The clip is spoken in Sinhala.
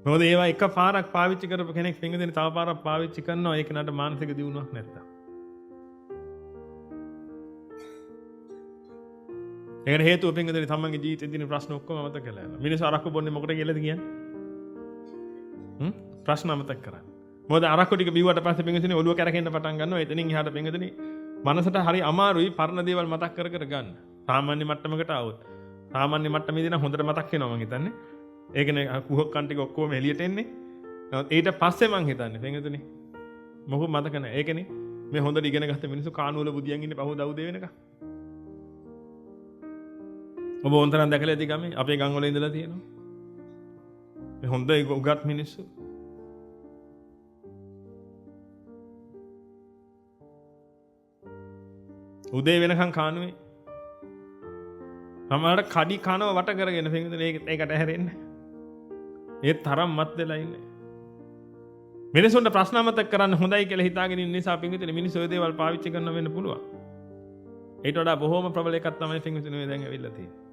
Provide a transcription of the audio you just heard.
මොකද ඒවා එක පාරක් පාවිච්චි කරපු කෙනෙක් පින්විතනේ තව පාරක් පාවිච්චි කරනවා ඒක නට මානසික දියුණුවක් නැත්තම්. ඒකට හේතුව පින්විතනේ තමන්ගේ ජීවිතේ තියෙන ප්‍රශ්න ඔක්කොම අමතක කරලා යනවා. මිනිස්සු අරක්කු බොන්නේ මොකටද කියලාද කියන්නේ? ප්‍රශ්න අමතක කරන්නේ. මොකද අරක්කු ටික බිව්වට පස්සේ පින්විතනේ ඔළුව කැරකෙන්න පටන් ගන්නවා. එතනින් එහාට පින්විතනේ මනසට හරි අමාරුයි පරණ දේවල් මතක් කර කර ගන්න. සාමාන්‍ය මට්ටමකට આવොත්. සාමාන්‍ය මට්ටමේදී නම් හොඳට මතක් වෙනවා මං හිතන්නේ. ඒකනේ කුහකන් ටික ඔක්කොම එළියට එන්නේ. ඊට පස්සේ මං හිතන්නේ පින්විතනේ මොකද මතක නැහැ. ඒකනේ මේ හොඳට ඉගෙන ගත්ත මිනිස්සු කානුවල බුදියන් ඉන්නේ පහුව දව් දෙවෙනක. ඔබ වොන්තරන් දැකලා ඇති ගමේ අපේ ගම් වල ඉඳලා තියෙනවා. මේ හොඳ උගත් මිනිස්සු. උදේ වෙනකන් කානුවේ. සමහරට කඩි කනව වට කරගෙන පින්විතනේ ඒකට හැරෙන්නේ. ඒ තරම් මත් වෙලා ඉන්නේ. මිනිසුන්ට ප්‍රශ්න මතක් කරන්න හොඳයි කියලා හිතාගෙන ඉන්න නිසා පින්විතනේ මිනිස්සු ඔය දේවල් පාවිච්චි කරන්න වෙන්න පුළුවන්. ඊට වඩා බොහෝම ප්‍රබල එකක් තමයි පින්විතනේ දැන් ඇවිල්ලා තියෙන්නේ.